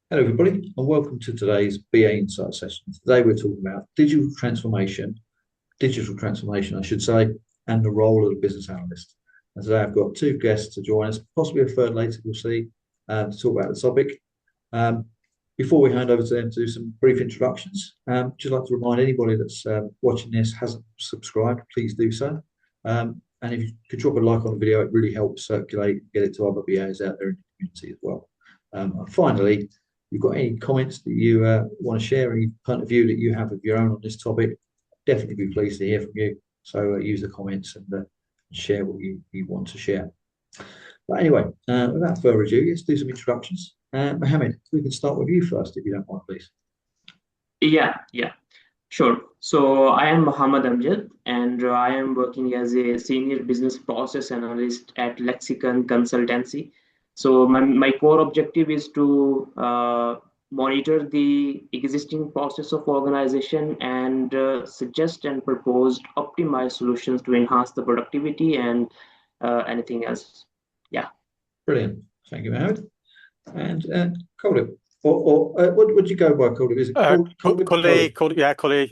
Hello, everybody, and welcome to today's BA Insight session. Today, we're talking about digital transformation, I should say, and the role of the business analyst. And today, I've got two guests to join us, possibly a third later, we'll see, to talk about the topic. Before we hand over to them to do some brief introductions, just like to remind anybody that's watching this hasn't subscribed, please do so. And if you could drop a like on the video, it really helps circulate, get it to other BAs out there in the community as well. And finally, if you've got any comments that you want to share, any point of view that you have of your own on this topic, definitely be pleased to hear from you. So use the comments and share what you want to share. But anyway, without further ado, let's do some introductions. Mohammed, we can start with you first, if you don't mind, please. Yeah, sure. So I am Muhammad Amjad, and I am working as a senior business process analyst at Lexicon consultancy. So my core objective is to monitor the existing process of organization and suggest and propose optimized solutions to enhance the productivity and anything else. Yeah. Brilliant. Thank you, Mohammed. And Kuldip, what would you go by, Kuldip? Is it Kuldip? Cully,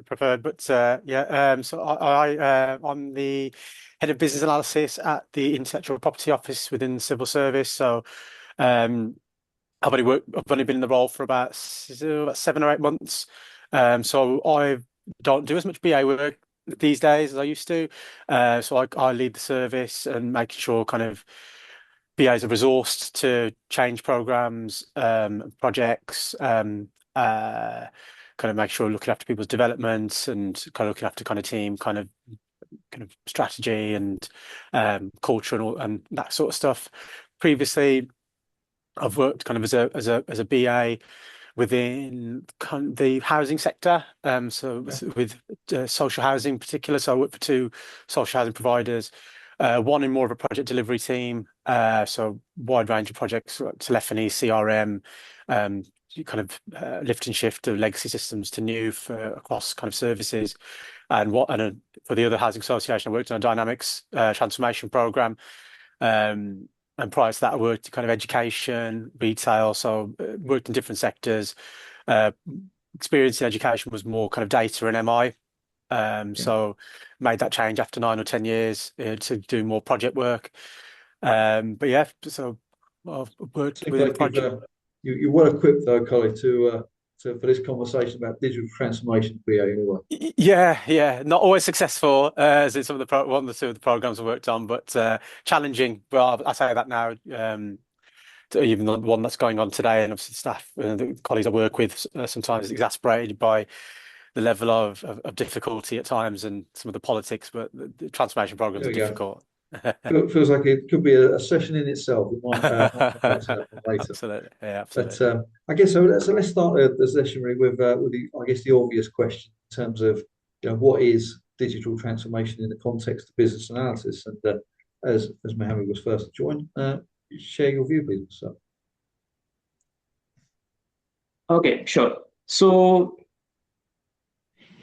preferred, but so I'm the head of business analysis at the intellectual property office within the civil service. So I've only been in the role for about 7 or 8 months. So I don't do as much BA work these days as I used to. So I lead the service and making sure kind of BAs are resourced to change programs, projects, kind of make sure looking after people's developments and kind of looking after kind of team kind of strategy and culture and all and that sort of stuff. Previously, I've worked kind of as a BA within the housing sector, with social housing in particular. So I work for two social housing providers. One in more of a project delivery team, so wide range of projects, like telephony, CRM, kind of lift and shift of legacy systems to new across kind of services. And for the other housing association, I worked on a dynamics transformation program. And prior to that, I worked in kind of education, retail, so worked in different sectors. Experience in education was more kind of data and MI. So made that change after 9 or 10 years to do more project work. But yeah, so I've worked with like project. You're well equipped though, Colin, to for this conversation about digital transformation BA anyway. Yeah, not always successful as in some of the one or two of the programs I worked on, but challenging. Well, I say that now. Even the one that's going on today, and obviously staff, the colleagues I work with, sometimes exasperated by the level of difficulty at times and some of the politics, but the transformation programs are difficult. Feels like it could be a session in itself. We might come back to that later. Absolutely, yeah, absolutely. But I guess so. Let's start the session really with the obvious question in terms of what is digital transformation in the context of business analysis, and as Mohammed was first to join, share your view, please. So. Okay, sure. So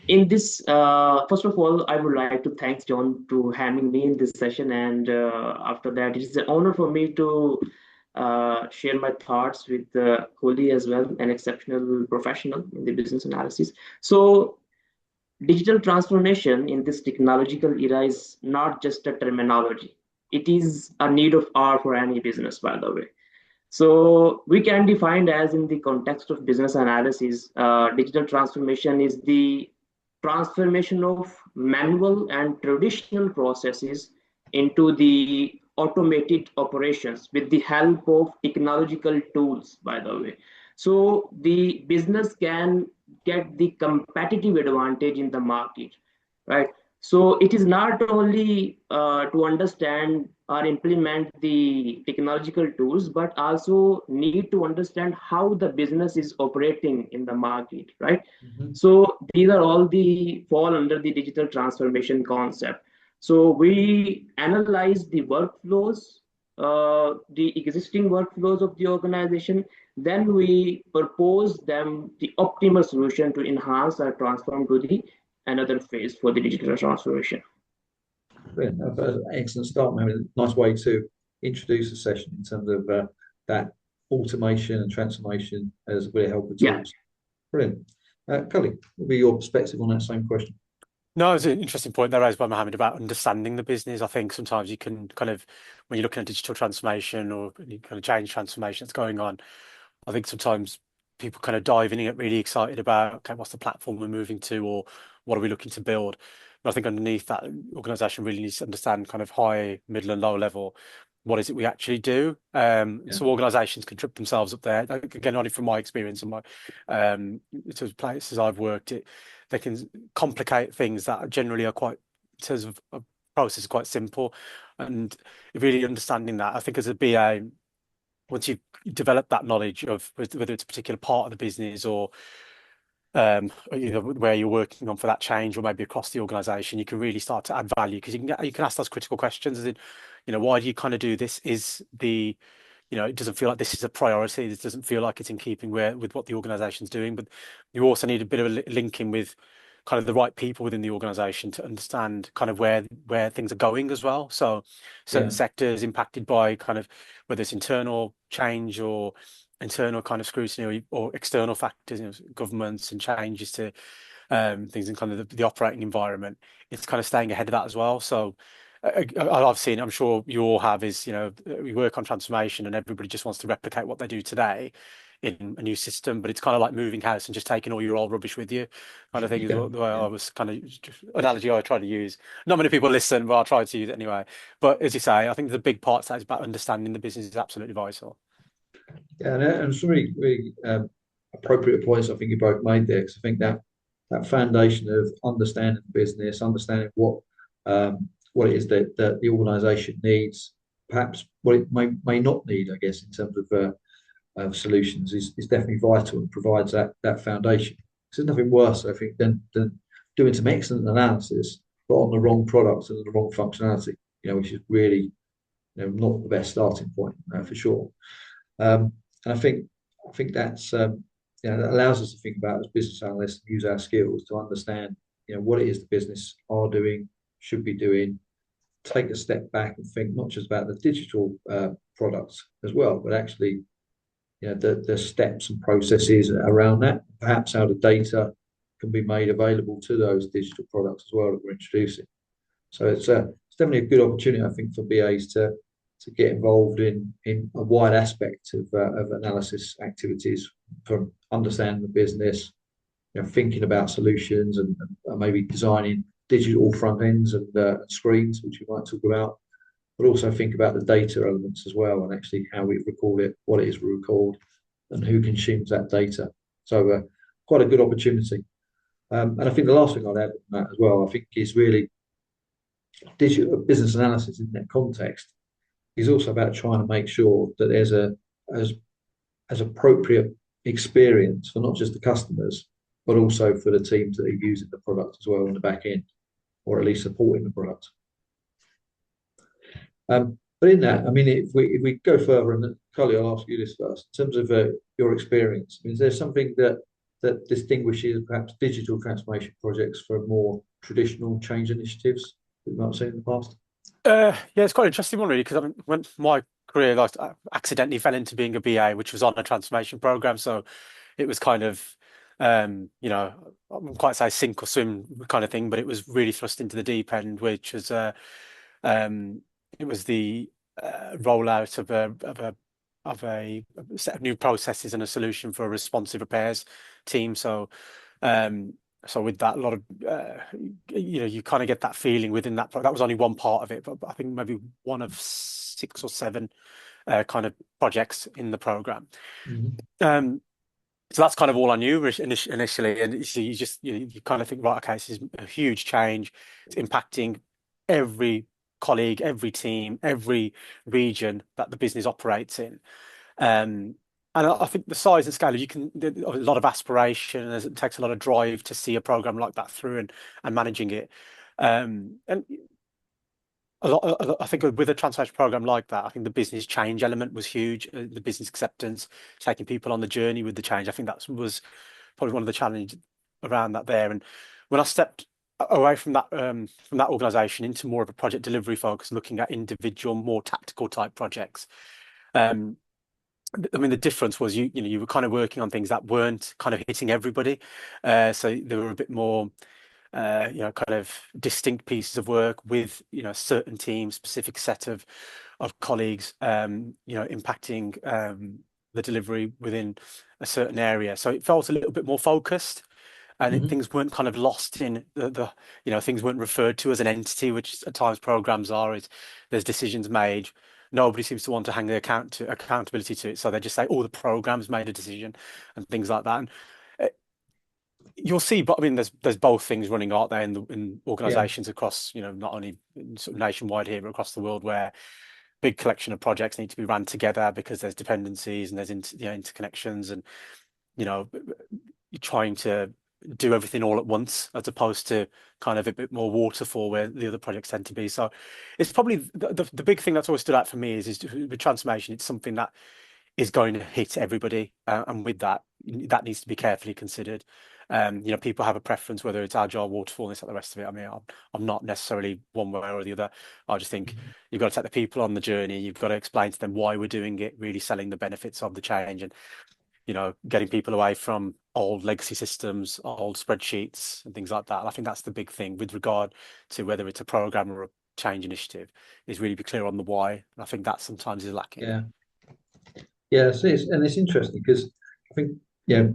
in this, first of all, I would like to thank John to having me in this session, and after that, it is an honor for me to share my thoughts with Kohli as well, an exceptional professional in the business analysis. So digital transformation in this technological era is not just a terminology. It is a need of hour for any business, by the way. So we can define as in the context of business analysis, digital transformation is the transformation of manual and traditional processes into the automated operations with the help of technological tools, by the way. So the business can get the competitive advantage in the market, right? So it is not only to understand or implement the technological tools, but also need to understand how the business is operating in the market, right? So these are all the fall under the digital transformation concept. So we analyze the workflows, the existing workflows of the organization, then we propose them the optimal solution to enhance or transform to the another phase for the digital transformation. Excellent start, Mohammed. Nice way to introduce the session in terms of that automation and transformation as really helpful Yeah. tools. Brilliant. Cully, what would be your perspective on that same question? No, it's an interesting point there raised by Mohammed about understanding the business. I think sometimes you can kind of, when you're looking at digital transformation or any kind of change transformation that's going on, I think sometimes people kind of dive in and get really excited about, okay, what's the platform we're moving to, or what are we looking to build? But I think underneath that, organization really needs to understand kind of high, middle, and low level. What is it we actually do? So organizations can trip themselves up there. Again, only from my experience and my sort of places I've worked, they can complicate things that generally are quite, in terms of a process, quite simple. And really understanding that, I think as a BA, once you've developed that knowledge of whether it's a particular part of the business or where you're working on for that change, or maybe across the organization, you can really start to add value, because you can ask those critical questions, as in, why do you kind of do this? Is the it doesn't feel like this is a priority. This doesn't feel like it's in keeping with what the organization's doing. But you also need a bit of a linking with kind of the right people within the organization to understand kind of where things are going as well. So certain sectors impacted by kind of whether it's internal change or internal kind of scrutiny, or external factors, governments and changes to things in kind of the operating environment. It's kind of staying ahead of that as well. So I've seen, I'm sure you all have, is we work on transformation and everybody just wants to replicate what they do today in a new system, but it's kind of like moving house and just taking all your old rubbish with you, kind of thing. Is the way I was kind of analogy I try to use. Not many people listen, but I'll try to use it anyway. But as you say, I think the big part of that is about understanding the business is absolutely vital. Yeah, and some really, really appropriate points I think you both made there, because I think that foundation of understanding the business, understanding what it is that the organisation needs, perhaps what it may not need, I guess, in terms of solutions, is definitely vital and provides that foundation. There's nothing worse, I think, than doing some excellent analysis but on the wrong products and the wrong functionality, which is really not the best starting point for sure. And I think that's that allows us to think about, as business analysts, and use our skills to understand what it is the business are doing, should be doing, take a step back and think not just about the digital products as well, but actually the steps and processes around that, perhaps how the data can be made available to those digital products as well that we're introducing. So it's definitely a good opportunity, I think, for BAs to get involved in a wide aspect of analysis activities, from understanding the business, thinking about solutions, and maybe designing digital front ends and screens, which we might talk about, but also think about the data elements as well, and actually how we record it, what it is we record, and who consumes that data. So quite a good opportunity. And I think the last thing I'd add on that as well, I think, is really digital business analysis in that context is also about trying to make sure that there's as appropriate experience for not just the customers, but also for the teams that are using the product as well in the back end, or at least supporting the product. But in that, I mean, if we go further, and Carly, I'll ask you this first, in terms of your experience, I mean, is there something that distinguishes perhaps digital transformation projects from more traditional change initiatives that you might have seen in the past? Yeah, it's quite an interesting one, really, because I mean, when my career, I accidentally fell into being a BA, which was on a transformation program. So it was kind of, I wouldn't quite say sink or swim kind of thing, but it was really thrust into the deep end, which was it was the rollout of a set of new processes and a solution for a responsive repairs team. So with that, a lot of you kind of get that feeling within that. That was only one part of it, but I think maybe one of 6 or 7 kind of projects in the program. So that's kind of all I knew initially, and so you kind of think, right, okay, this is a huge change. It's impacting every colleague, every team, every region that the business operates in. And I think the size and scale, a lot of aspiration, and it takes a lot of drive to see a program like that through and managing it. And I think with a transformation program like that, I think the business change element was huge. The business acceptance, taking people on the journey with the change. I think that was probably one of the challenges around that there. And when I stepped away from that organisation into more of a project delivery focus, looking at individual, more tactical type projects, I mean, the difference was you were kind of working on things that weren't kind of hitting everybody, so they were a bit more kind of distinct pieces of work with certain teams, specific set of colleagues, impacting the delivery within a certain area. So it felt a little bit more focused, and things weren't kind of lost in things weren't referred to as an entity, which at times programs are. There's decisions made. Nobody seems to want to hang the accountability to it, so they just say, "Oh, the program's made a decision," and things like that. And you'll see, but I mean, there's both things running out there in organisations across, not only sort of nationwide here, but across the world, where big collection of projects need to be ran together because there's dependencies and there's interconnections, and you're trying to do everything all at once as opposed to kind of a bit more waterfall where the other projects tend to be. So it's probably the big thing that's always stood out for me is with transformation, it's something that is going to hit everybody, and with that needs to be carefully considered. People have a preference whether it's agile, waterfall, this, like the rest of it. I mean, I'm not necessarily one way or the other. I just think you've got to take the people on the journey. You've got to explain to them why we're doing it, really selling the benefits of the change, and getting people away from old legacy systems, old spreadsheets, and things like that. And I think that's the big thing with regard to whether it's a program or a change initiative, is really be clear on the why. And I think that sometimes is lacking. Yeah, it's interesting because I think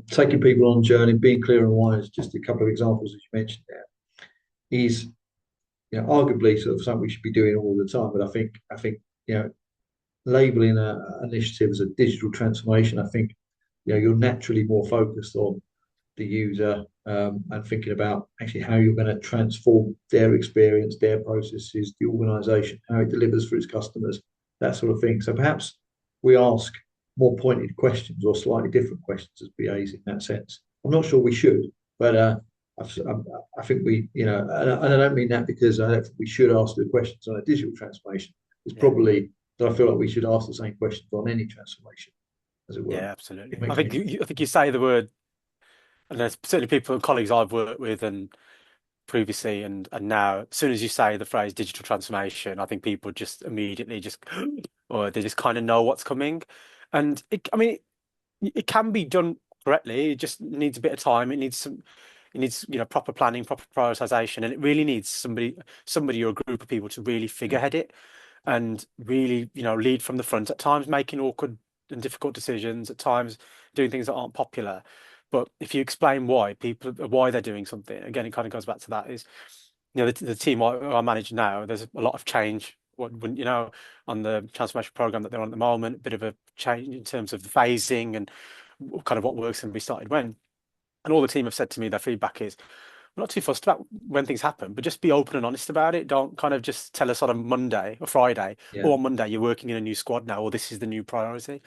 taking people on journey, being clear on why is just a couple of examples that you mentioned there. Is arguably sort of something we should be doing all the time. But I think labeling an initiative as a digital transformation, I think you're naturally more focused on the user and thinking about actually how you're going to transform their experience, their processes, the organisation, how it delivers for its customers, that sort of thing. So perhaps we ask more pointed questions or slightly different questions as BAs in that sense. I'm not sure we should, but I think we, and I don't mean that because I don't think we should ask the questions on a digital transformation. It's probably that I feel like we should ask the same questions on any transformation, as it were. Yeah, absolutely. I think you say the word, and there's certainly people, colleagues I've worked with and previously and now, as soon as you say the phrase digital transformation, I think people just immediately or they just kind of know what's coming. And it can be done correctly. It just needs a bit of time. It needs proper planning, proper prioritization, and it really needs somebody or a group of people to really figurehead it and really, lead from the front, at times making awkward and difficult decisions, at times doing things that aren't popular. But if you explain why they're doing something, again, it kind of goes back to that is, the team I manage now, there's a lot of change. On the transformation program that they're on at the moment, a bit of a change in terms of the phasing and kind of what works and be started when. And all the team have said to me, their feedback is, we're not too fussed about when things happen, but just be open and honest about it. Don't kind of just tell us on a Monday or Friday, or on Monday you're working in a new squad now, or this is the new priority.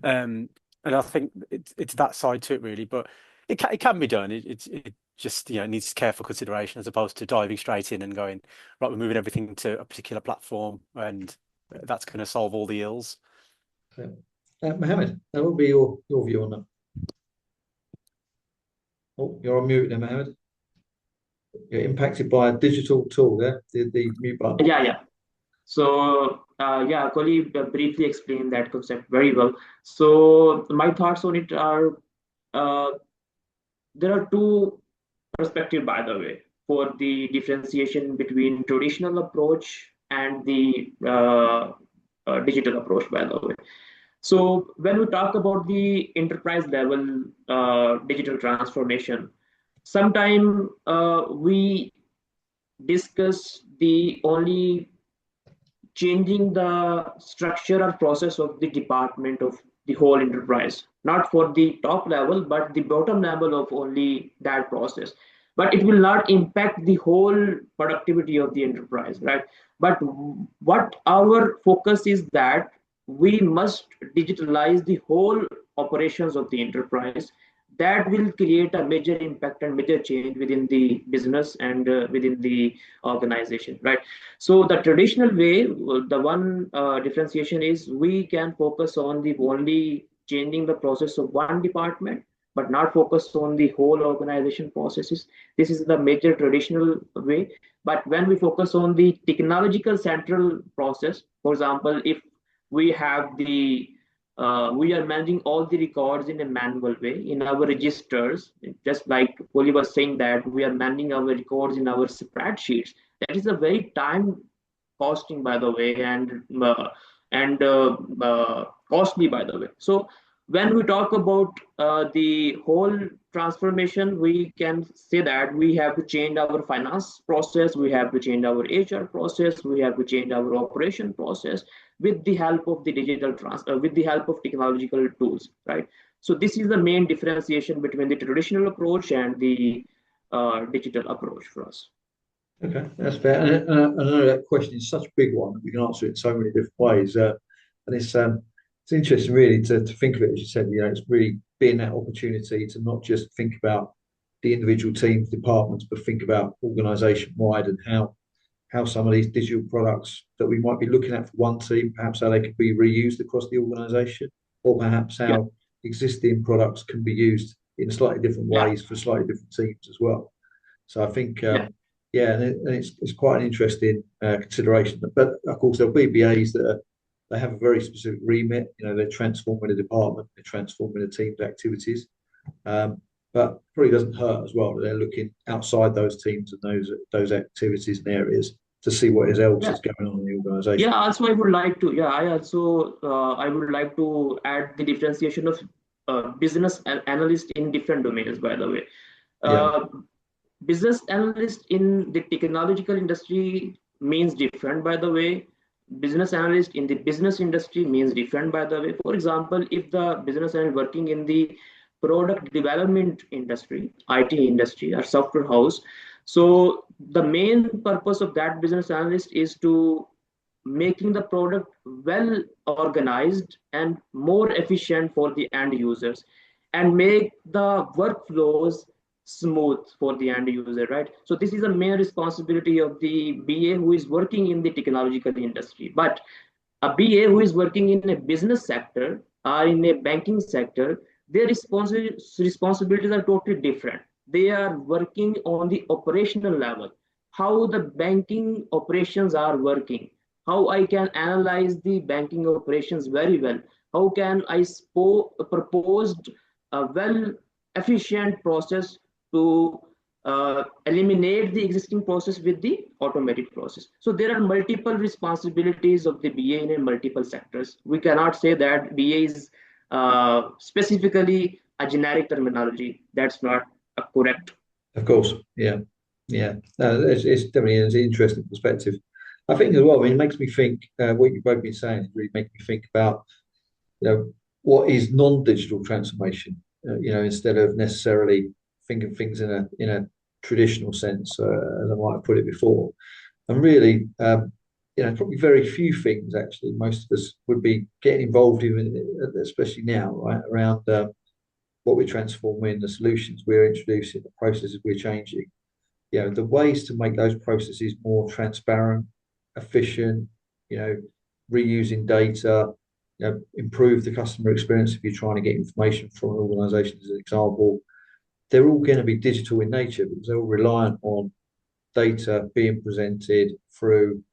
And I think it's that side to it really, but it can be done. It just needs careful consideration as opposed to diving straight in and going, right, we're moving everything to a particular platform and that's going to solve all the ills. Mohammed, what will be your view on that? Oh, you're on mute there, Mohammed. You're impacted by a digital tool there, the mute button. Yeah. So Kuldip briefly explained that concept very well. So my thoughts on it are, there are two perspectives, by the way, for the differentiation between traditional approach and the digital approach, by the way. So when we talk about the enterprise level digital transformation, sometimes we discuss the only changing the structure or process of the department of the whole enterprise, not for the top level, but the bottom level of only that process. But it will not impact the whole productivity of the enterprise, right? But what our focus is that we must digitalize the whole operations of the enterprise. That will create a major impact and major change within the business and within the organization, right? So the traditional way, the one differentiation is we can focus on the only changing the process of one department, but not focus on the whole organization processes. This is the major traditional way. But when we focus on the technological central process, for example, if we have the we are managing all the records in a manual way in our registers. Just like Poli was saying that we are managing our records in our spreadsheets. That is a very time costing, by the way, and costly, by the way. So when we talk about the whole transformation, we can say that we have to change our finance process, we have to change our HR process, we have to change our operation process with the help of the with the help of technological tools, right? So this is the main differentiation between the traditional approach and the digital approach for us. Okay, that's fair. And I know that question is such a big one that we can answer it in so many different ways. And it's interesting really to think of it, as you said, it's really being that opportunity to not just think about the individual teams, departments, but think about organisation wide and how some of these digital products that we might be looking at for one team, perhaps how they could be reused across the organisation, or perhaps Yeah, how existing products can be used in slightly different yeah, ways for slightly different teams as well. So I think, yeah. yeah, and it's quite an interesting consideration. But of course, there'll be BAs they have a very specific remit. They're transforming a department, they're transforming a team's activities. But probably doesn't hurt as well that they're looking outside those teams and those activities and areas to see what else Yeah. is going on in the organisation. Yeah, also I would like to, yeah, I would like to add the differentiation of business analyst in different domains, by the way. Yeah, Uh, Business analyst in the technological industry means different, by the way. Business analyst in the business industry means different, by the way. For example, if the business analyst working in the product development industry, IT industry, or software house, so the main purpose of that business analyst is to making the product well organized and more efficient for the end users and make the workflows smooth for the end user, right? So this is a main responsibility of the BA who is working in the technological industry. But a BA who is working in a business sector or in a banking sector, their responsibilities are totally different. They are working on the operational level, how the banking operations are working, how I can analyze the banking operations very well, how can I propose a well efficient process to eliminate the existing process with the automated process. So there are multiple responsibilities of the BA in multiple sectors. We cannot say that BA is specifically a generic terminology. That's not a correct. of course. Yeah, yeah. No, it's definitely an interesting perspective. I think as well. I mean, it makes me think. What you've both been saying is really making me think about what is non-digital transformation. Instead of necessarily thinking things in a traditional sense, as I might have put it before. And really, probably very few things actually. Most of us would be getting involved in, especially now, right, around what we're transforming, the solutions we're introducing, the processes we're changing. The ways to make those processes more transparent, efficient. Reusing data. Improve the customer experience if you're trying to get information from an organisation, as an example. They're all going to be digital in nature because they're all reliant on data being presented through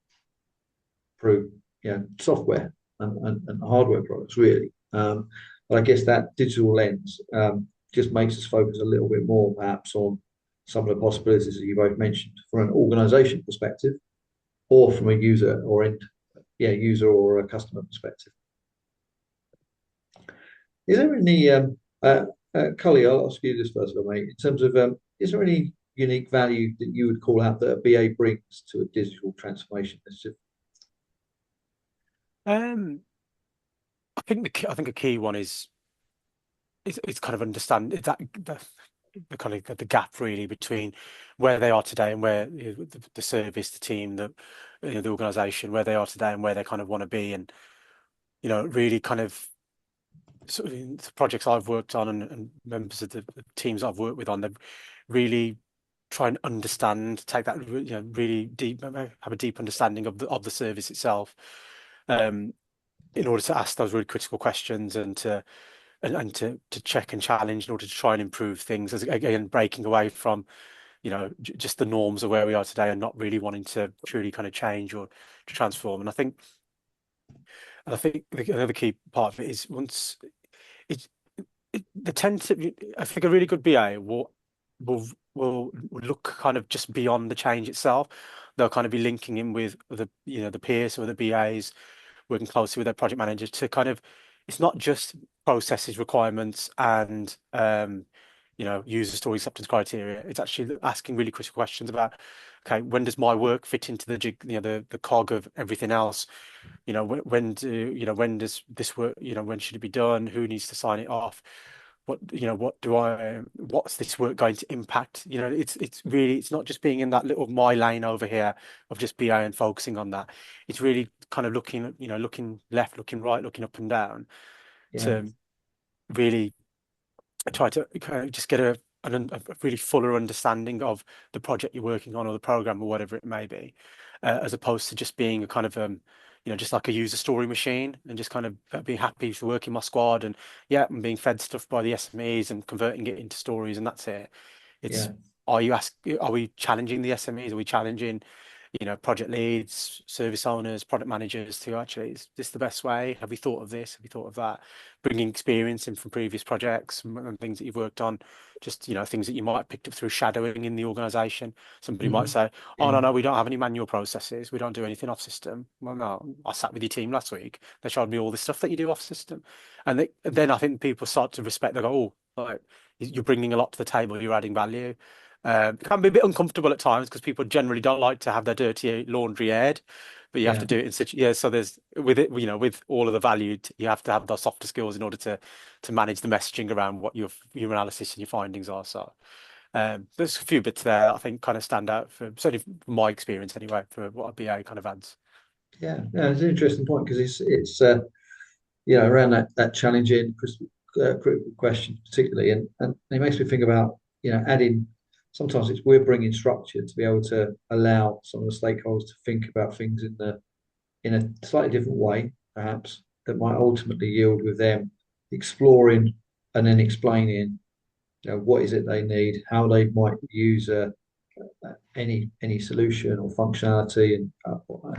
software and hardware products, really. But I guess that digital lens just makes us focus a little bit more, perhaps, on some of the possibilities that you both mentioned from an organisation perspective, or from a user or a customer perspective. Is there any, Cully, I'll ask you this first of all, mate. In terms of, is there any unique value that you would call out that a BA brings to a digital transformation initiative? I think a key one is kind of understand that the kind of the gap really between where they are today and where the service, the team, the organisation, where they are today and where they kind of want to be, and really kind of sort of the projects I've worked on and members of the teams I've worked with on, they've really try and understand, take that really deep, have a deep understanding of the service itself, in order to ask those really critical questions and to check and challenge in order to try and improve things. As again, breaking away from just the norms of where we are today and not really wanting to truly kind of change or to transform. And I think And I think the other key part of it is once it, the tend to, I think a really good BA will will look kind of just beyond the change itself. They'll kind of be linking in with the the peers or the BAs, working closely with their project managers to kind of, it's not just processes, requirements, and user story acceptance criteria. It's actually asking really critical questions about, okay, when does my work fit into the jig, the cog of everything else? When does this work, when should it be done? Who needs to sign it off? What's this work going to impact? It's really, it's not just being in that little my lane over here of just BA and focusing on that. It's really kind of looking left, looking right, looking up and down to really try to kind of just get a really fuller understanding of the project you're working on or the program or whatever it may be, as opposed to just being a kind of just like a user story machine and just kind of being happy to work in my squad and and being fed stuff by the SMEs and converting it into stories and that's it. It's are we challenging the SMEs? Are we challenging project leads, service owners, product managers to actually, is this the best way? Have we thought of this? Have we thought of that? Bringing experience in from previous projects and things that you've worked on, just, things that you might have picked up through shadowing in the organization. Somebody might say, oh, no, we don't have any manual processes. We don't do anything off system. Well, no, I sat with your team last week. They showed me all the stuff that you do off system. And then I think people start to respect, they go, oh, like, you're bringing a lot to the table, you're adding value. It can be a bit uncomfortable at times because people generally don't like to have their dirty laundry aired, but you have to do it in such, so there's with it, with all of the value, you have to have those softer skills in order to manage the messaging around what your analysis and your findings are. So there's a few bits there I think kind of stand out for, certainly from my experience anyway, for what a BA kind of adds. Yeah, it's an interesting point because it's around that challenging critical question particularly, and it makes me think about adding. Sometimes we're bringing structure to be able to allow some of the stakeholders to think about things in a slightly different way, perhaps, that might ultimately yield with them exploring and then explaining, what is it they need, how they might use any solution or functionality, and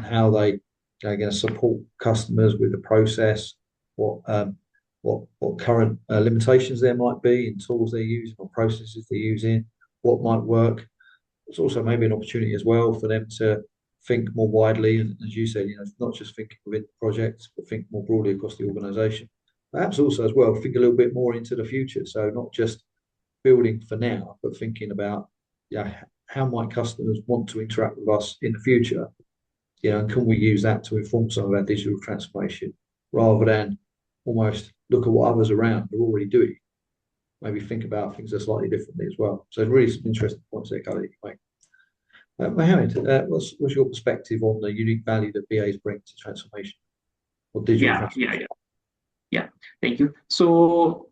how they are going to support customers with the process, what current limitations there might be in tools they're using or processes they're using, what might work. It's also maybe an opportunity as well for them to think more widely, and as you said, not just thinking within projects, but think more broadly across the organisation. Perhaps also as well think a little bit more into the future. So not just building for now, but thinking about how might customers want to interact with us in the future. And can we use that to inform some of our digital transformation rather than almost look at what others around are already doing. Maybe think about things slightly differently as well. So really some interesting points there, Khalid, you make. Mohammed, what's your perspective on the unique value that BAs bring to transformation or digital transformation? Yeah. Thank you. So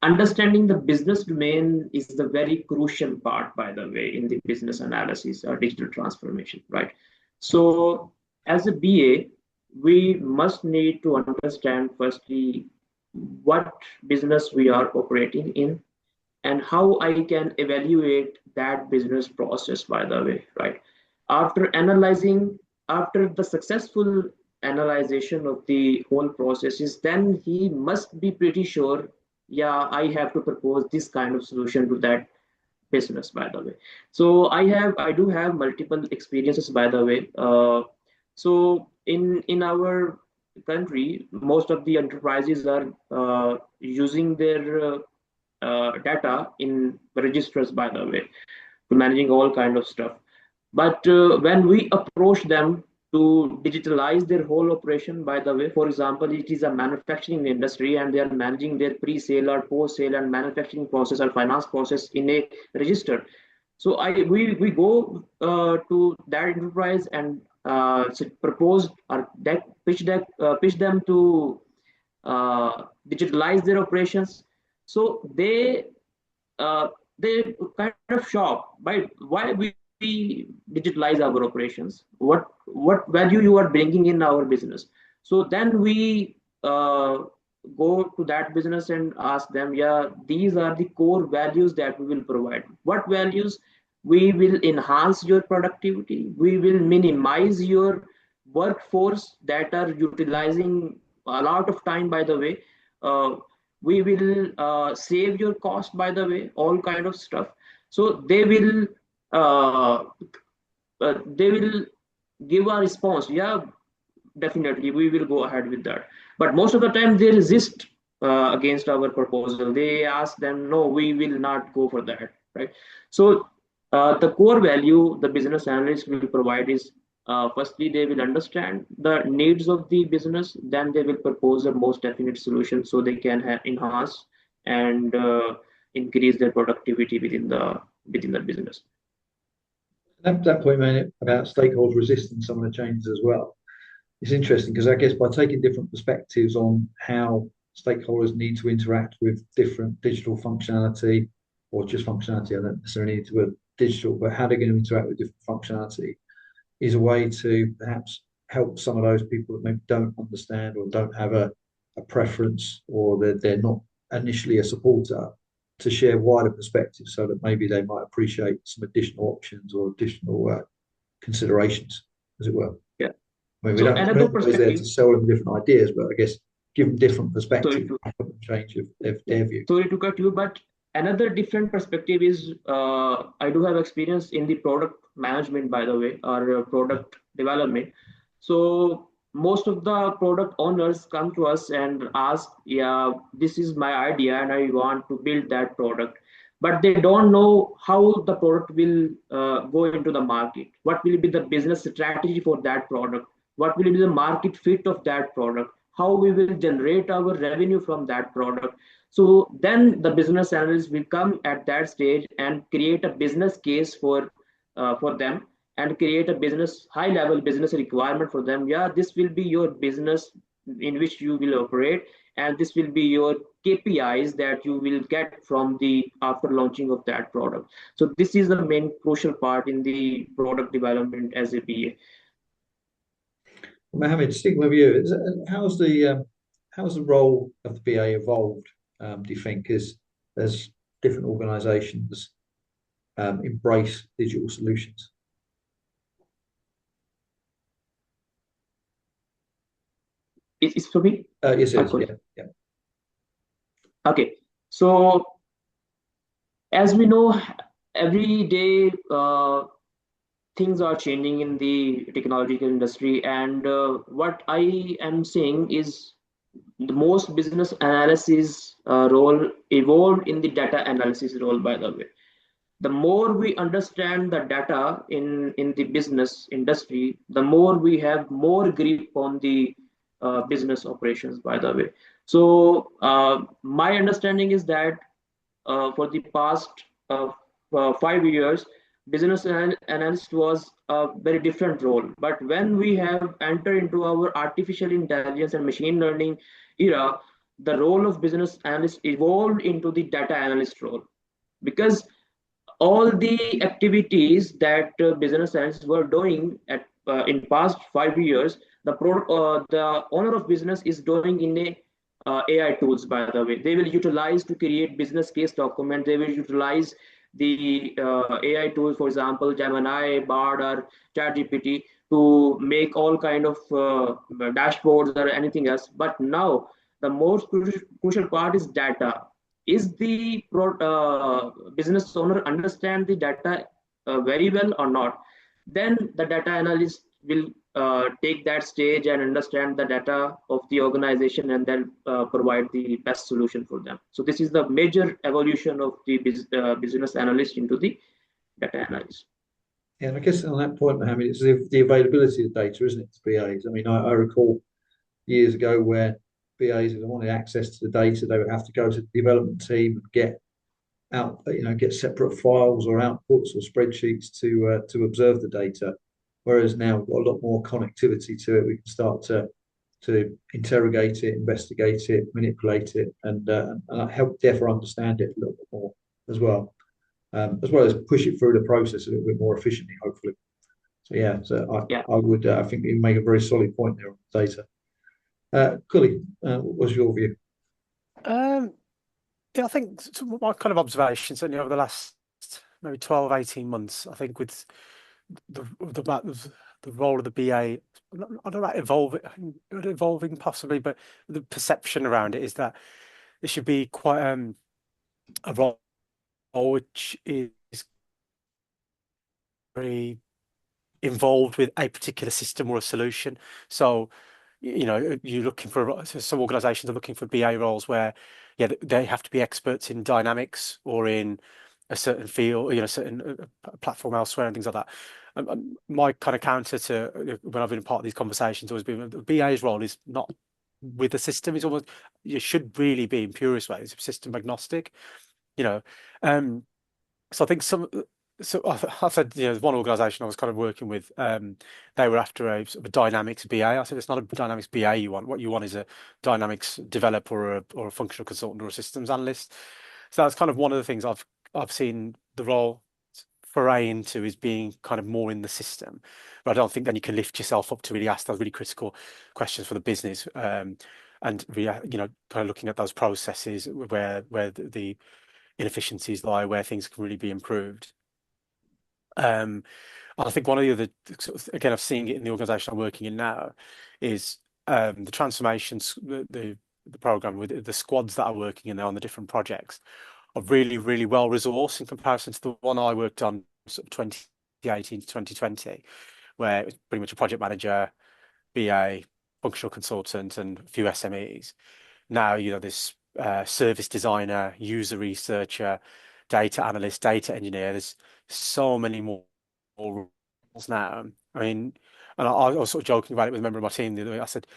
understanding the business domain is the very crucial part, by the way, in the business analysis or digital transformation, right? So as a BA, we must need to understand firstly what business we are operating in and how I can evaluate that business process, by the way, right? After the successful analyzation of the whole processes, then he must be pretty sure, I have to propose this kind of solution to that business, by the way. So I do have multiple experiences, by the way. So in our country, most of the enterprises are using their data in registers, by the way, to managing all kind of stuff. But when we approach them to digitalize their whole operation, by the way, for example, it is a manufacturing industry and they are managing their pre-sale or post-sale and manufacturing process or finance process in a register. So we go to that enterprise and propose or pitch them to digitalize their operations. So they kind of shocked by why we digitalize our operations, what value you are bringing in our business. So then we go to that business and ask them, these are the core values that we will provide. What values? We will enhance your productivity, we will minimize your workforce that are utilizing a lot of time, by the way. We will save your cost, by the way, all kind of stuff. So uh, they will give a response. Yeah, definitely we will go ahead with that, but most of the time they resist against our proposal. They ask them, no, we will not go for that, right? So the core value the business analyst will provide is, firstly they will understand the needs of the business, then they will propose a most definite solution so they can enhance and increase their productivity within the business. That point, man, about stakeholders resisting some of the changes as well. It's interesting because I guess by taking different perspectives on how stakeholders need to interact with different digital functionality, or just functionality, I don't necessarily need to word digital, but how they're going to interact with different functionality is a way to perhaps help some of those people that maybe don't understand or don't have a preference, or they're not initially a supporter, to share wider perspectives so that maybe they might appreciate some additional options or additional considerations, as it were. Yeah. I mean, So we're another not always there to perspective, sell them different ideas, but I guess give them different sorry perspectives, to help them change their view. sorry to cut you, but another different perspective is, I do have experience in the product management, by the way, or product development. So most of the product owners come to us and ask, yeah, this is my idea and I want to build that product, but they don't know how the product will go into the market. What will be the business strategy for that product? What will be the market fit of that product? How we will generate our revenue from that product? So then the business analyst will come at that stage and create a business case for them, and create a business high level business requirement for them. Yeah, this will be your business in which you will operate, and this will be your KPIs that you will get from the after launching of that product. So this is the main crucial part in the product development as a BA. Mohammed, sticking with you, how's the role of the BA evolved? Do you think as different organisations embrace digital solutions? It's for me. Yes, it is. Cool. Yeah. Okay, so as we know, every day things are changing in the technological industry, and what I am saying is the most business analysis role evolved in the data analysis role, by the way. The more we understand the data in the business industry, the more we have more grip on the business operations, by the way. So my understanding is that for the past 5 years, business analyst was a very different role. But when we have entered into our artificial intelligence and machine learning era, the role of business analyst evolved into the data analyst role, because all the activities that business analysts were doing in past 5 years, the owner of business is doing in a AI tools, by the way. They will utilize to create business case document. They will utilize the AI tools, for example, Gemini, Bard, or ChatGPT, to make all kind of dashboards or anything else. But now the most crucial part is data. Is the business owner understand the data very well or not? Then the data analyst will take that stage and understand the data of the organization, and then provide the best solution for them. So this is the major evolution of the business analyst into the data analyst. Yeah, and I guess on that point, Mohammed, it's the availability of data, isn't it, to BAs? I mean, I recall years ago where BAs, if they wanted access to the data, they would have to go to the development team and get separate files or outputs or spreadsheets to observe the data. Whereas now we've got a lot more connectivity to it. We can start to interrogate it, investigate it, manipulate it, and help therefore understand it a little bit more as well as push it through the process a little bit more efficiently, hopefully. So yeah, I think you make a very solid point there on the data. Kuldip, what was your view? Yeah, I think my kind of observation, certainly over the last maybe 12, 18 months, I think with the the role of the BA, I don't know about evolving possibly, but the perception around it is that it should be quite a role which is very involved with a particular system or a solution. So, you're looking for, so some organizations are looking for BA roles where, yeah, they have to be experts in dynamics or in a certain field, certain platform elsewhere and things like that. My kind of counter to when I've been part of these conversations always been the BA's role is not with the system. It's almost, you should really be in purest ways system agnostic, you know. So I think so I said, there's one organization I was kind of working with, they were after a sort of a Dynamics BA. I said, it's not a Dynamics BA you want. What you want is a Dynamics developer or a functional consultant or a systems analyst. So that's kind of one of the things I've seen the role foray into, is being kind of more in the system. But I don't think then you can lift yourself up to really ask those really critical questions for the business, and kind of looking at those processes where the inefficiencies lie, where things can really be improved. I think one of the other, again, I've seen it in the organisation I'm working in now, is the transformations, the program with the squads that are working in there on the different projects are really, really well resourced in comparison to the one I worked on sort of 2018 to 2020, where it was pretty much a project manager, BA, functional consultant, and a few SMEs. Now, this service designer, user researcher, data analyst, data engineer. There's so many more roles now. I mean, and I was sort of joking about it with a member of my team the other way. I said,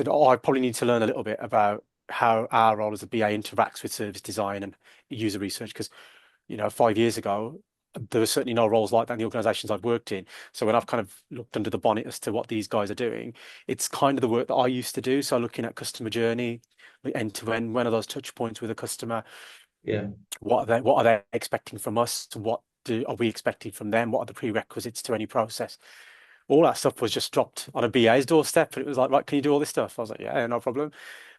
oh, I probably need to learn a little bit about how our role as a BA interacts with service design and user research, because 5 years ago there were certainly no roles like that in the organizations I've worked in. So when I've kind of looked under the bonnet as to what these guys are doing, it's kind of the work that I used to do. So looking at customer journey, end to end, when are those touch points with a customer? Yeah. What are they expecting from us? What are we expecting from them? What are the prerequisites to any process? All that stuff was just dropped on a BA's doorstep, and it was like, right, can you do all this stuff? I was like, yeah, no problem.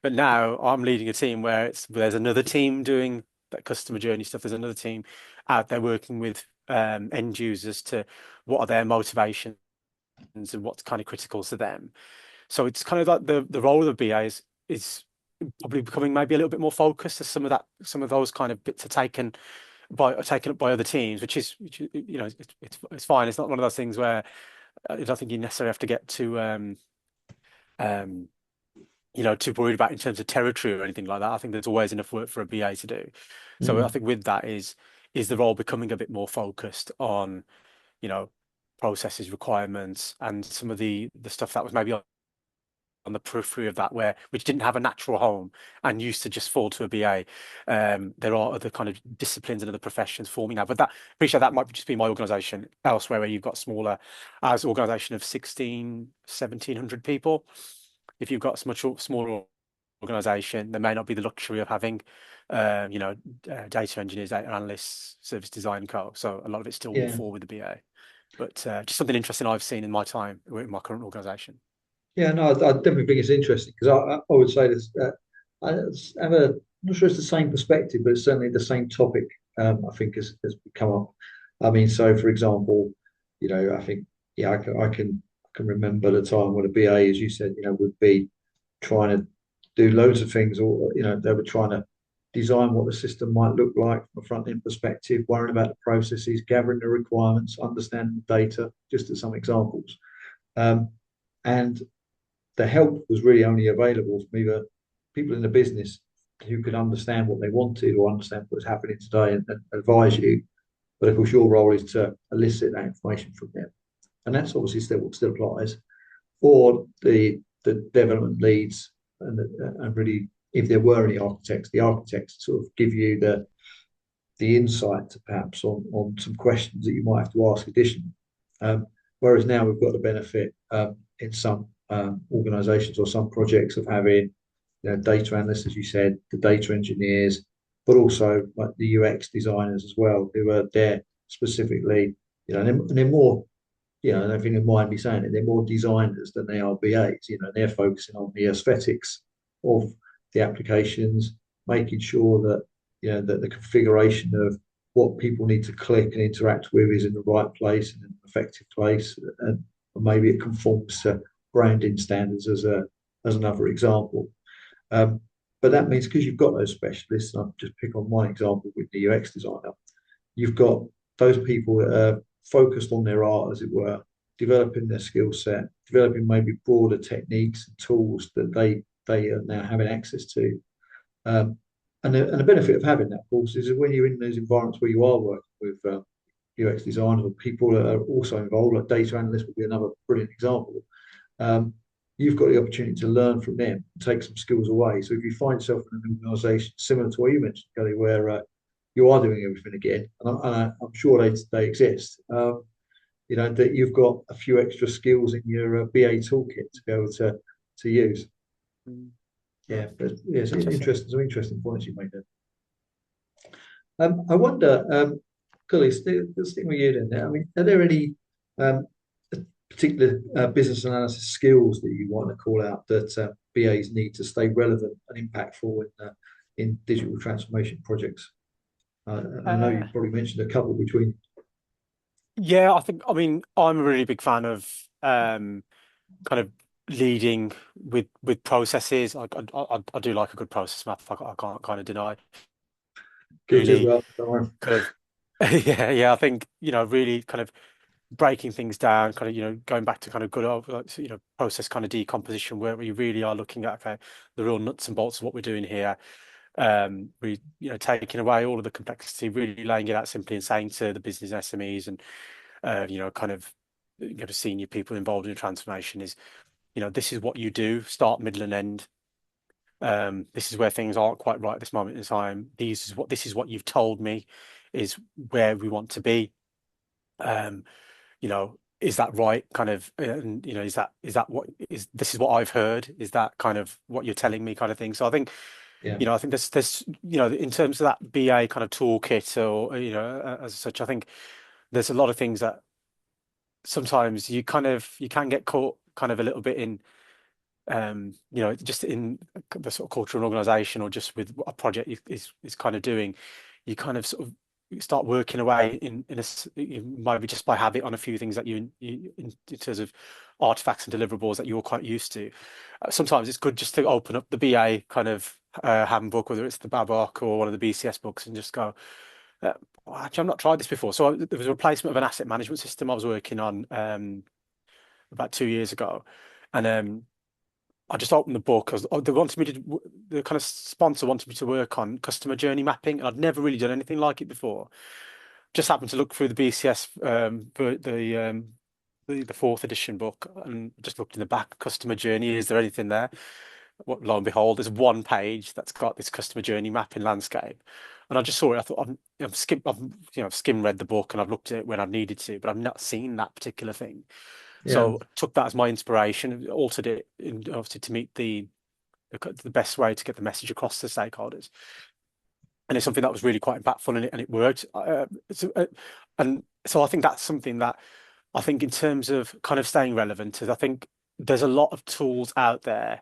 But now I'm leading a team where there's another team doing that customer journey stuff. There's another team out there working with end users to what are their motivations and what's kind of critical to them. So it's kind of like the role of the BA is probably becoming maybe a little bit more focused, as some of those kind of bits are taken up by other teams, which is it's fine. It's not one of those things where I don't think you necessarily have to get too too worried about in terms of territory or anything like that. I think there's always enough work for a BA to do. So I think with that is the role becoming a bit more focused on processes, requirements, and some of the stuff that was maybe on the periphery of that, which didn't have a natural home and used to just fall to a BA. There are other kind of disciplines and other professions forming now, but that appreciate that might just be my organisation. Elsewhere, where you've got smaller, as organisation of 1,700 people, if you've got a much smaller organisation, there may not be the luxury of having data engineers, data analysts, service design co. So a lot of it still will fall with the BA. But just something interesting I've seen in my time in my current organisation. Yeah, no, I definitely think it's interesting, because I would say this. I have I'm not sure it's the same perspective, but it's certainly the same topic. I think has come up. I mean, so for example, I think I can remember the time when a BA, as you said, would be trying to do loads of things, or they were trying to design what the system might look like from a front end perspective, worrying about the processes, gathering the requirements, understanding the data, just as some examples. And the help was really only available from either people in the business who could understand what they wanted or understand what was happening today and advise you. But of course, your role is to elicit that information from them, and that's obviously still applies. Or the development leads, and really, if there were any architects, the architects sort of give you the insight to perhaps on some questions that you might have to ask additionally. Whereas now we've got the benefit in some organizations or some projects of having data analysts, as you said, the data engineers, but also like the UX designers as well, who are there specifically, and they're more, I don't think they mind me saying it, they're more designers than they are BAs. They're focusing on the aesthetics of the applications, making sure that that the configuration of what people need to click and interact with is in the right place and an effective place, and and maybe it conforms to branding standards as another example. But that means because you've got those specialists, and I'll just pick on one example with the UX designer, you've got those people that are focused on their art, as it were, developing their skill set, developing maybe broader techniques and tools that they are now having access to. And the benefit of having that, of course, is when you're in those environments where you are working with UX designers or people that are also involved, like data analysts would be another brilliant example. You've got the opportunity to learn from them, take some skills away. So if you find yourself in an organisation similar to what you mentioned, Kelly, where you are doing everything again, and I'm sure they exist, that you've got a few extra skills in your BA toolkit to be able to use. Yeah, but yeah, some interesting points you made there. I wonder, Kelly, let's stick with you then. I mean, are there any particular business analysis skills that you want to call out that BAs need to stay relevant and impactful in digital transformation projects? I know you probably mentioned a couple between. Yeah, I mean, I'm a really big fan of kind of leading with processes. I do like a good process map. I can't kind of deny. Good as Really, well. Don't worry. kind of, yeah. I think really kind of breaking things down, kind of going back to kind of good old process kind of decomposition, where we really are looking at the real nuts and bolts of what we're doing here. We taking away all of the complexity, really laying it out simply and saying to the business SMEs and kind of senior people involved in transformation is, this is what you do, start, middle, and end. This is where things aren't quite right at this moment in time. This is what you've told me is where we want to be. Is that right? Kind of, is that what is this is what I've heard? Is that kind of what you're telling me, kind of thing? So I think, I think there's in terms of that BA kind of toolkit or as such, I think there's a lot of things that sometimes you can get caught kind of a little bit in just in the sort of culture and organization, or just with what a project is kind of doing. You kind of sort of start working away in maybe just by habit on a few things that you in terms of artifacts and deliverables that you're quite used to. Sometimes it's good just to open up the BA kind of handbook, whether it's the Babok or one of the BCS books, and just go, actually, I've not tried this before. So there was a replacement of an asset management system I was working on about 2 years ago, and I just opened the book because they wanted me to. The kind of sponsor wanted me to work on customer journey mapping, and I'd never really done anything like it before. Just happened to look through the BCS, the fourth edition book, and just looked in the back. Customer journey. Is there anything there? What, lo and behold, there's one page that's got this customer journey mapping landscape, and I just saw it. I thought I've skim read the book and I've looked at it when I've needed to, but I've not seen that particular thing. So I took that as my inspiration, altered it obviously to meet the best way to get the message across to stakeholders. And it's something that was really quite impactful, and it worked. And so I think that's something that I think in terms of kind of staying relevant is, I think there's a lot of tools out there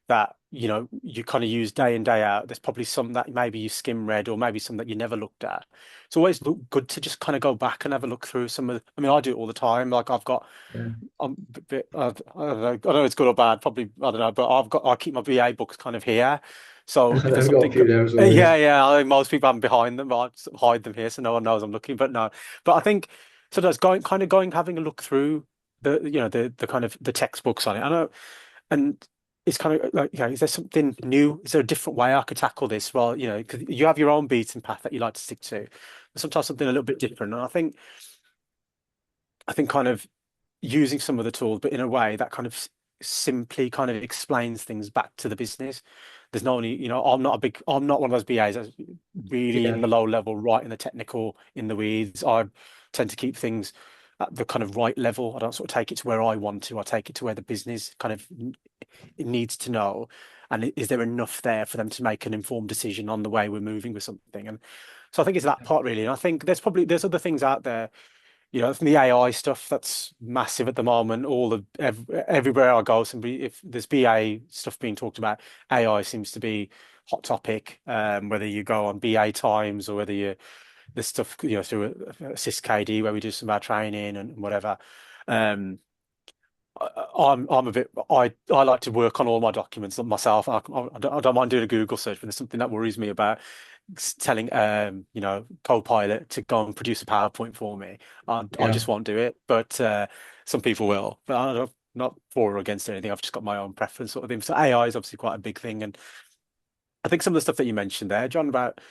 that you kind of use day in, day out. There's probably some that maybe you skim read, or maybe some that you never looked at. It's always good to just kind of go back and have a look through some of I mean, I do it all the time. Like I've got I don't know, I know it's good or bad, probably, I don't know, but I keep my BA books kind of here. So if there's I've got a few there as well. yeah, I think most people have them behind them, but I sort of hide them here so no one knows I'm looking. But no, but I think so. That's going, having a look through the kind of the textbooks on it. I know, and it's kind of like, is there something new? Is there a different way I could tackle this? Well, because you have your own beaten path that you like to stick to. Sometimes something a little bit different, and I think kind of using some of the tools, but in a way that kind of simply kind of explains things back to the business. There's not only, I'm not one of those BAs that's really in the low level, right in the technical, in the weeds. I tend to keep things at the kind of right level. I don't sort of take it to where I want to. I take it to where the business kind of it needs to know. And is there enough there for them to make an informed decision on the way we're moving with something? And so I think it's that part really. And I think there's other things out there. From the AI stuff that's massive at the moment. Everywhere I go, if there's BA stuff being talked about, AI seems to be hot topic. Whether you go on BA Times or whether there's stuff through Assist KD where we do some of our training and whatever. I'm a bit. I like to work on all my documents myself. I don't mind doing a Google search, but there's something that worries me about telling Copilot to go and produce a PowerPoint for me. I Yeah, just won't do it, but some people will. But I'm not for or against anything. I've just got my own preference sort of thing. So AI is obviously quite a big thing, and I think some of the stuff that you mentioned there, John, about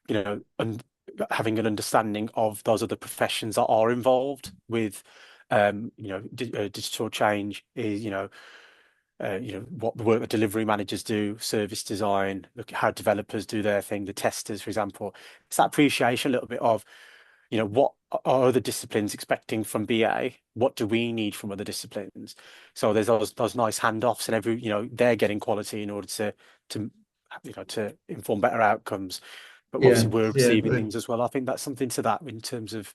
and having an understanding of those other professions that are involved with digital change is what the work that delivery managers do, service design, look at how developers do their thing, the testers, for example. It's that appreciation a little bit of what are other disciplines expecting from BA? What do we need from other disciplines? So there's those nice handoffs, and they're getting quality in order to inform better outcomes. But yeah, obviously we're yeah. receiving things as well. I think that's something to that in terms of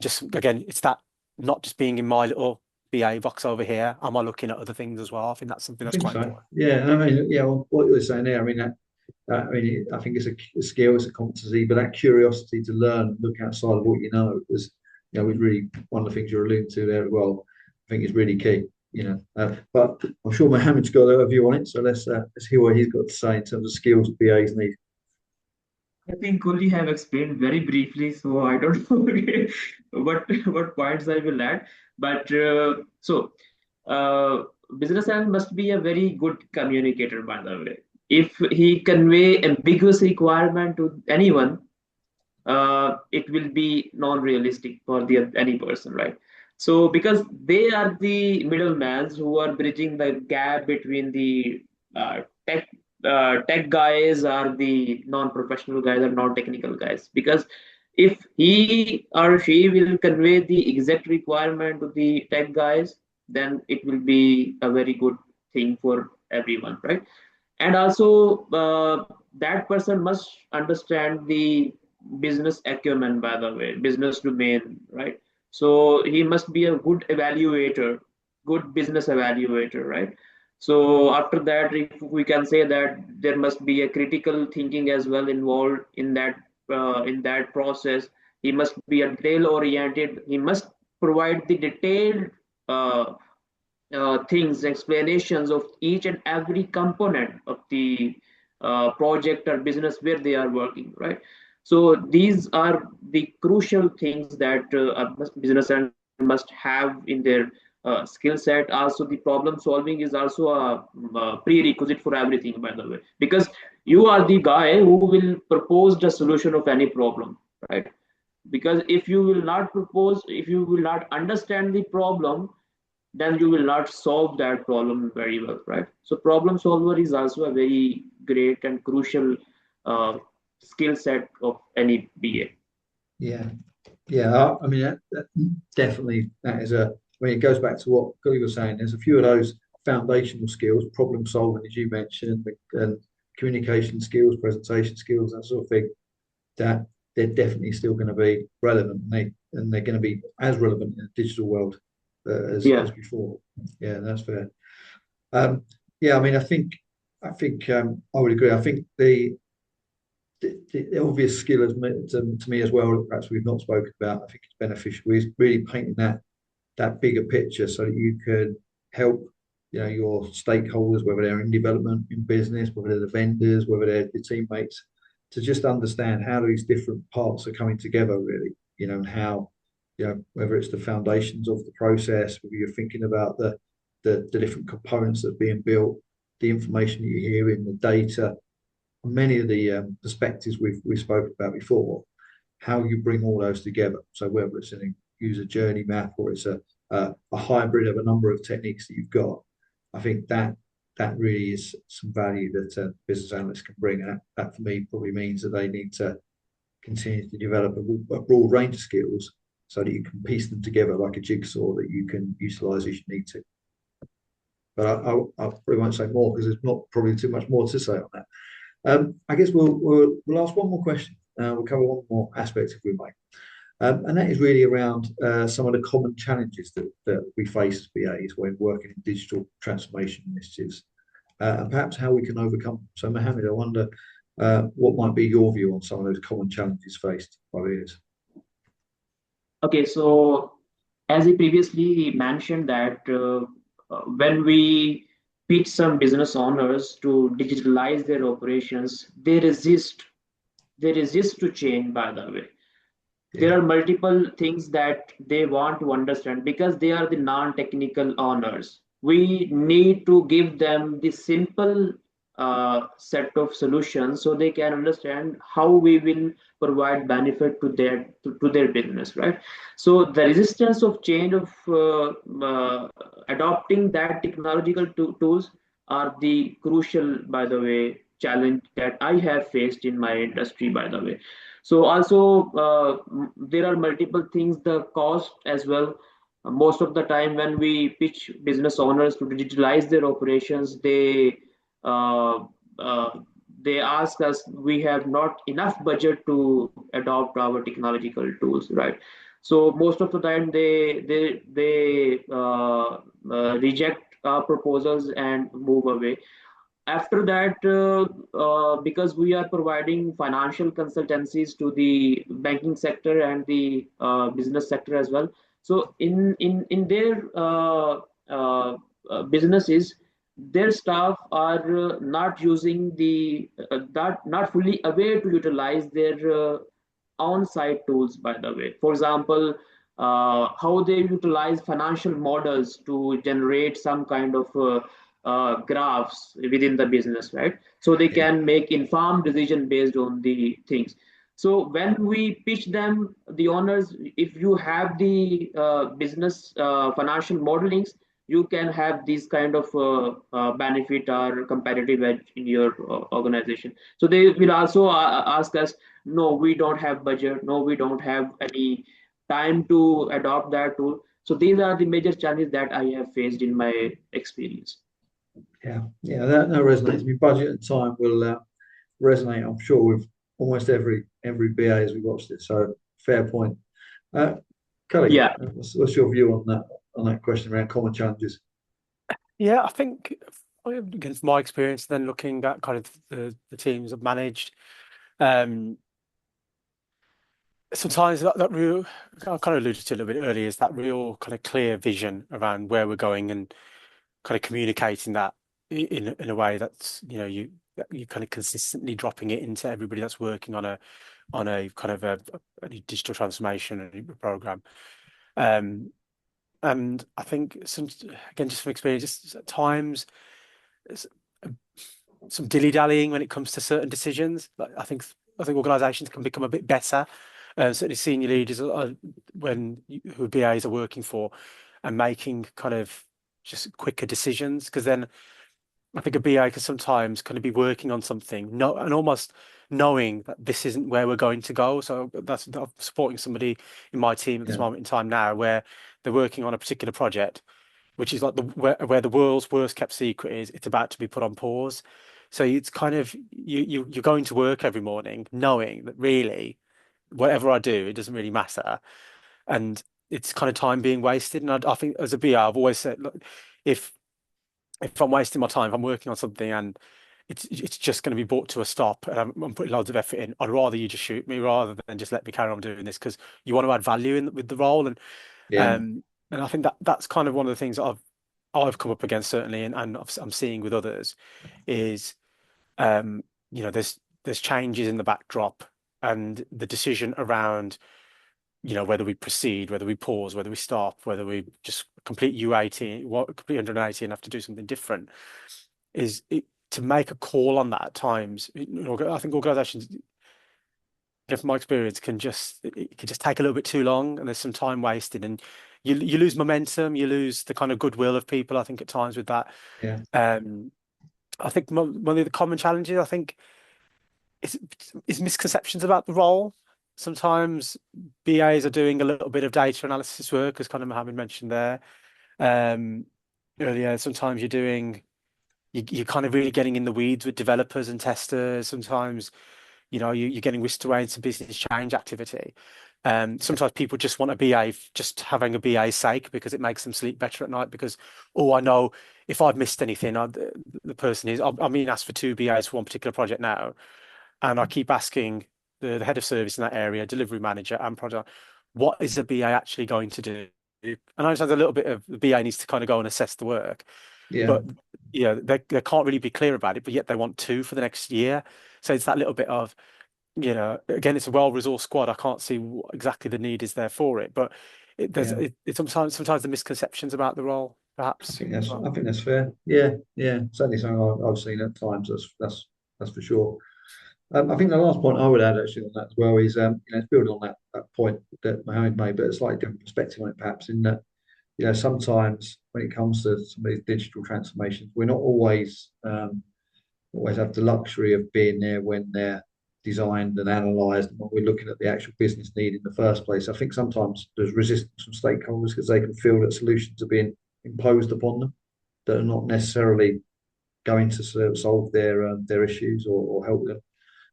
just again, it's that not just being in my little BA box over here. Am I looking at other things as well? I think that's something I that's think quite so. important. Yeah, I mean, yeah, well, what you're saying there, I mean, I think it's a skill, it's a competency, but that curiosity to learn, look outside of what you know, was really one of the things you're alluding to there as well. I think is really key. But I'm sure Mohammed's got a view on it, so let's hear what he's got to say in terms of skills BAs need. I think Kulli have explained very briefly, so I don't know what points I will add. But uh, business analyst must be a very good communicator, by the way. If he convey ambiguous requirement to anyone, it will be non-realistic for the any person, right? So because they are the middlemen who are bridging the gap between the tech tech guys or the non-professional guys or non-technical guys. Because if he or she will convey the exact requirement to the tech guys, then it will be a very good thing for everyone, right? And also that person must understand the business acumen, by the way, business domain, right? So he must be a good evaluator, good business evaluator, right? So after that, if we can say that there must be a critical thinking as well involved in that process. He must be a detail oriented. He must provide the detailed things, explanations of each and every component of the project or business where they are working, right? So these are the crucial things that a business analyst must have in their skill set. Also, the problem solving is also a prerequisite for everything, by the way, because you are the guy who will propose the solution of any problem, right? Because if you will not propose, if you will not understand the problem, then you will not solve that problem very well, right? So problem solver is also a very great and crucial uh, skill set of any BA. Yeah, yeah. I mean, definitely that is a. I mean, it goes back to what Gully was saying. There's a few of those foundational skills, problem solving, as you mentioned, and communication skills, presentation skills, that sort of thing. That they're definitely still going to be relevant, and they're going to be as relevant in the digital world Yeah. as before. Yeah, that's fair. Um, yeah, I mean, I think I would agree. I think the obvious skill to me as well, perhaps we've not spoken about, I think it's beneficial, is really painting that bigger picture so that you can help your stakeholders, whether they're in development, in business, whether they're the vendors, whether they're your teammates, to just understand how these different parts are coming together, really, and how, whether it's the foundations of the process, whether you're thinking about the different components that are being built, the information that you're hearing, the data, many of the perspectives we've spoken about before, how you bring all those together. So whether it's a user journey map or it's a hybrid of a number of techniques that you've got, I think that really is some value that business analysts can bring. And that for me probably means that they need to continue to develop a broad range of skills so that you can piece them together like a jigsaw that you can utilize as you need to. But I probably won't say more because there's not probably too much more to say on that. I guess we'll ask one more question. We'll cover one more aspect if we may. And that is really around some of the common challenges that we face as BAs when working in digital transformation initiatives, and perhaps how we can overcome them. So, Mohammed, I wonder what might be your view on some of those common challenges faced by BAs? Okay, so as he previously mentioned that when we pitch some business owners to digitalize their operations, they resist to change, by the way. There Yeah. are multiple things that they want to understand because they are the non-technical owners. We need to give them the simple set of solutions so they can understand how we will provide benefit to their business, right? So the resistance of change of adopting that technological tools are the crucial, by the way, challenge that I have faced in my industry, by the way. So also there are multiple things, the cost as well. Most of the time when we pitch business owners to digitalize their operations, uh, uh, they ask us, we have not enough budget to adopt our technological tools, right? So most of the time they reject our proposals and move away. After that, because we are providing financial consultancies to the banking sector and the business sector as well, so in their businesses, their staff are not using the not fully aware to utilize their on-site tools, by the way. For example, how they utilize financial models to generate some kind of graphs within the business, right? So they Yeah. can make informed decision based on the things. So when we pitch them, the owners, if you have the business financial modelings, you can have these kind of benefit or competitive edge in your organization. So they will also ask us, no, we don't have budget, no, we don't have any time to adopt that tool. So these are the major challenges that I have faced in my experience. Yeah. Yeah. That resonates. I mean, budget and time will resonate, I'm sure, with almost every BA as we watched it. So fair point. Uh, Kelly, Yeah. what's your view on that question around common challenges? Yeah, I think against my experience, then looking at kind of the teams I've managed, um, sometimes that real, I kind of alluded to a little bit earlier, is that real kind of clear vision around where we're going and kind of communicating that in a way that's, that you kind of consistently dropping it into everybody that's working on a kind of a digital transformation program. And I think again, just from experience, just at times some dilly-dallying when it comes to certain decisions. Like I think organisations can become a bit better. Certainly, senior leaders who BAs are working for, and making kind of just quicker decisions. Because then I think a BA can sometimes kind of be working on something, and almost knowing that this isn't where we're going to go. So I'm supporting somebody in my team at this Yeah. moment in time now, where they're working on a particular project, which is like where the world's worst kept secret is. It's about to be put on pause. So it's kind of you're going to work every morning knowing that really whatever I do, it doesn't really matter, and it's kind of time being wasted. And I think as a BA, I've always said, look, if I'm wasting my time, if I'm working on something and it's just going to be brought to a stop, and I'm putting loads of effort in, I'd rather you just shoot me rather than just let me carry on doing this, because you want to add value with the role. Yeah. And I think that's kind of one of the things that I've come up against, certainly, and I'm seeing with others, is um, there's changes in the backdrop, and the decision around, whether we proceed, whether we pause, whether we stop, whether we just complete complete 180 and have to do something different, to make a call on that at times. I think organizations, from my experience, it can just take a little bit too long, and there's some time wasted, and you lose momentum, you lose the kind of goodwill of people, I think, at times with that. Yeah. I think one of the common challenges, I think, is misconceptions about the role. Sometimes BAs are doing a little bit of data analysis work, as kind of Mohammed mentioned there um, earlier. Sometimes you're kind of really getting in the weeds with developers and testers. Sometimes, you're getting whisked away into business change activity. Sometimes people just want a BA, just having a BA's sake, because it makes them sleep better at night. Because, oh, I know if I've missed anything, the person is. I'm being asked for 2 BAs for one particular project now, and I keep asking the head of service in that area, delivery manager, and project, what is the BA actually going to do? and I understand a little bit of the BA needs to kind of go and assess the work, Yeah, but they can't really be clear about it, but yet they want two for the next year. So it's that little bit of, again, it's a well-resourced squad. I can't see what exactly the need is there for it, but it's sometimes the misconceptions about the role, perhaps. I think that's fair. Yeah, certainly something I've seen at times. That's for sure. I think the last point I would add actually on that as well is it's building on that point that Mohammed made, but a slightly different perspective on it perhaps, in that sometimes when it comes to some of these digital transformations, we're not always have the luxury of being there when they're designed and analysed, and when we're looking at the actual business need in the first place. I think sometimes there's resistance from stakeholders because they can feel that solutions are being imposed upon them that are not necessarily going to sort of solve their issues or help them.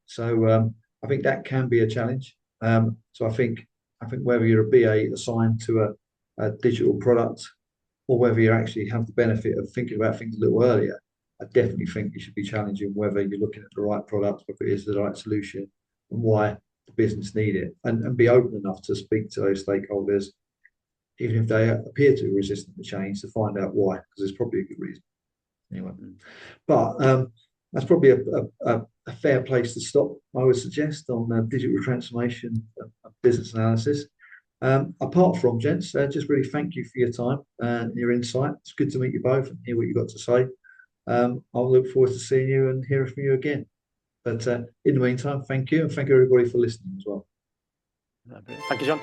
So I think that can be a challenge. So I think whether you're a BA assigned to a digital product, or whether you actually have the benefit of thinking about things a little earlier, I definitely think you should be challenging whether you're looking at the right product, whether it is the right solution, and why the business need it, and be open enough to speak to those stakeholders, even if they appear to be resistant to change, to find out why, because there's probably a good reason. Anyway, but that's probably a fair place to stop, I would suggest, on digital transformation and business analysis. Apart from, gents, just really thank you for your time and your insight. It's good to meet you both and hear what you've got to say. I'll look forward to seeing you and hearing from you again. But in the meantime, thank you, and thank everybody for listening as well. Thank you, John.